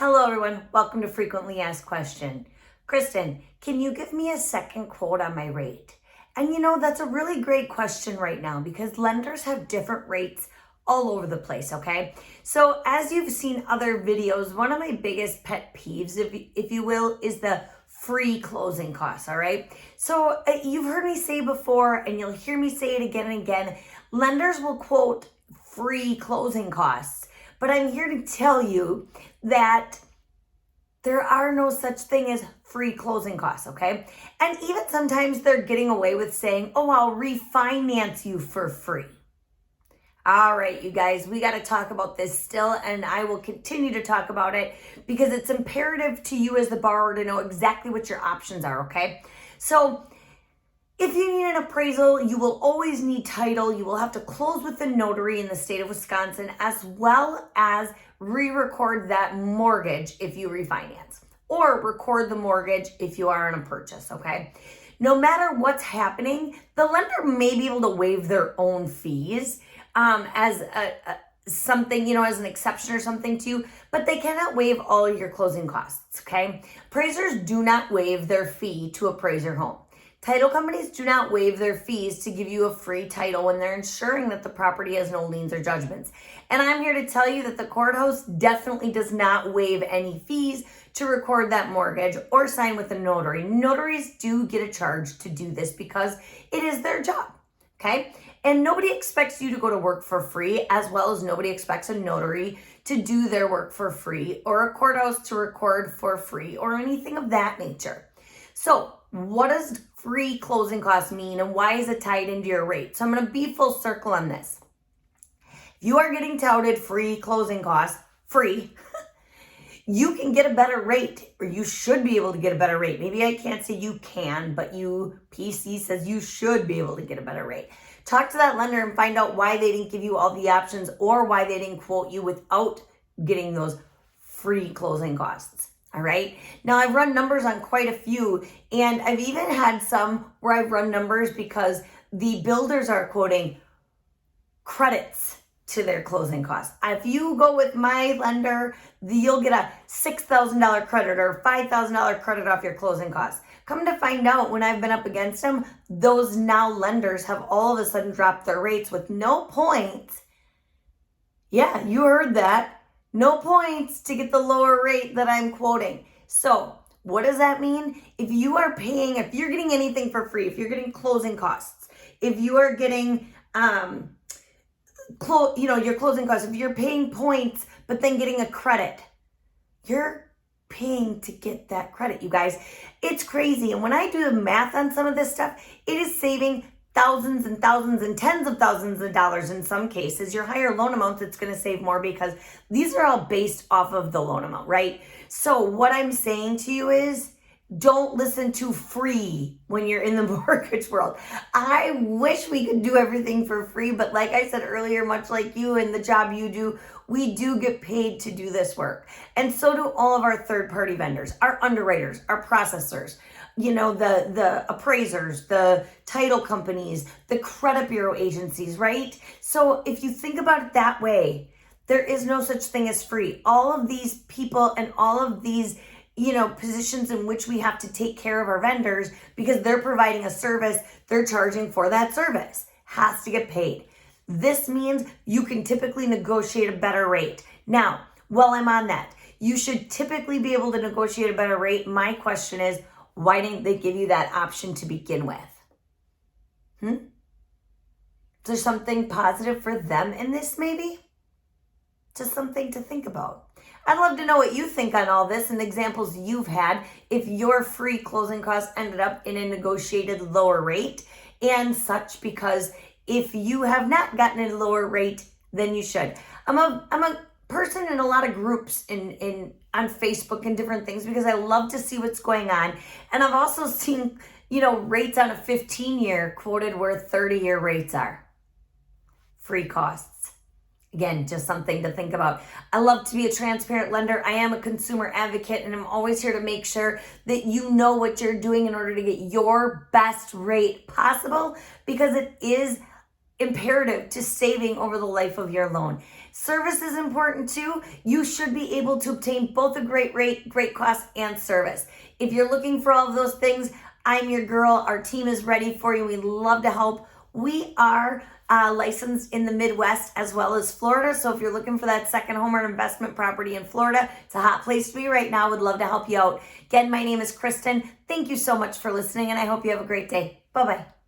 Hello everyone, welcome to Frequently Asked Question. Kristen, can you give me a second quote on my rate? And that's a really great question right now because lenders have different rates all over the place, okay? So as you've seen other videos, one of my biggest pet peeves, if you will, is the free closing costs, all right? So you've heard me say before, and you'll hear me say it again and again, lenders will quote free closing costs. But I'm here to tell you that there are no such thing as free closing costs, okay? And even sometimes they're getting away with saying, oh, I'll refinance you for free. All right, you guys, we got to talk about this still, and I will continue to talk about it because it's imperative to you as the borrower to know exactly what your options are, okay? So if you need an appraisal, you will always need title. You will have to close with the notary in the state of Wisconsin, as well as re-record that mortgage if you refinance, or record the mortgage if you are on a purchase, okay? No matter what's happening, the lender may be able to waive their own fees as something, as an exception or something to you, but they cannot waive all your closing costs, okay? Appraisers do not waive their fee to appraise your home. Title companies do not waive their fees to give you a free title when they're ensuring that the property has no liens or judgments. And I'm here to tell you that the courthouse definitely does not waive any fees to record that mortgage or sign with a notary. Notaries do get a charge to do this because it is their job, okay? And nobody expects you to go to work for free, as well as nobody expects a notary to do their work for free or a courthouse to record for free or anything of that nature. So what does free closing costs mean and why is it tied into your rate? So I'm going to be full circle on this. If you are getting touted free closing costs, you can get a better rate, or you should be able to get a better rate. Maybe I can't say you can, but PC says you should be able to get a better rate. Talk to that lender and find out why they didn't give you all the options or why they didn't quote you without getting those free closing costs. All right. Now I've run numbers on quite a few, and I've even had some where I've run numbers because the builders are quoting credits to their closing costs. If you go with my lender, you'll get a $6,000 credit or $5,000 credit off your closing costs. Come to find out, when I've been up against them, those now lenders have all of a sudden dropped their rates with no points. Yeah, you heard that. No points to get the lower rate that I'm quoting. So what does that mean? If you're getting anything for free, if you're getting closing costs, if you are getting, your closing costs, if you're paying points, but then getting a credit, you're paying to get that credit, you guys. It's crazy. And when I do the math on some of this stuff, it is saving thousands and thousands and tens of thousands of dollars in some cases. Your higher loan amounts, it's going to save more because these are all based off of the loan amount, right? So what I'm saying to you is, don't listen to free when you're in the mortgage world. I wish we could do everything for free, but like I said earlier, much like you and the job you do, we do get paid to do this work. And so do all of our third-party vendors, our underwriters, our processors, the appraisers, the title companies, the credit bureau agencies, right? So if you think about it that way, there is no such thing as free. All of these people and all of these positions in which we have to take care of our vendors because they're providing a service, they're charging for that service, has to get paid. This means you can typically negotiate a better rate. Now, while I'm on that, you should typically be able to negotiate a better rate. My question is, why didn't they give you that option to begin with? Is there something positive for them in this maybe? Just something to think about. I'd love to know what you think on all this and examples you've had if your free closing costs ended up in a negotiated lower rate and such, because if you have not gotten a lower rate, then you should. I'm a person in a lot of groups on Facebook and different things because I love to see what's going on. And I've also seen, rates on a 15-year quoted where 30-year rates are. Free costs. Again, just something to think about. I love to be a transparent lender. I am a consumer advocate, and I'm always here to make sure that you know what you're doing in order to get your best rate possible, because it is imperative to saving over the life of your loan. Service is important too. You should be able to obtain both a great rate, great cost, and service. If you're looking for all of those things, I'm your girl. Our team is ready for you. We'd love to help. We are licensed in the Midwest as well as Florida. So if you're looking for that second home or investment property in Florida, it's a hot place to be right now. Would love to help you out. Again, my name is Kristen. Thank you so much for listening, and I hope you have a great day. Bye-bye.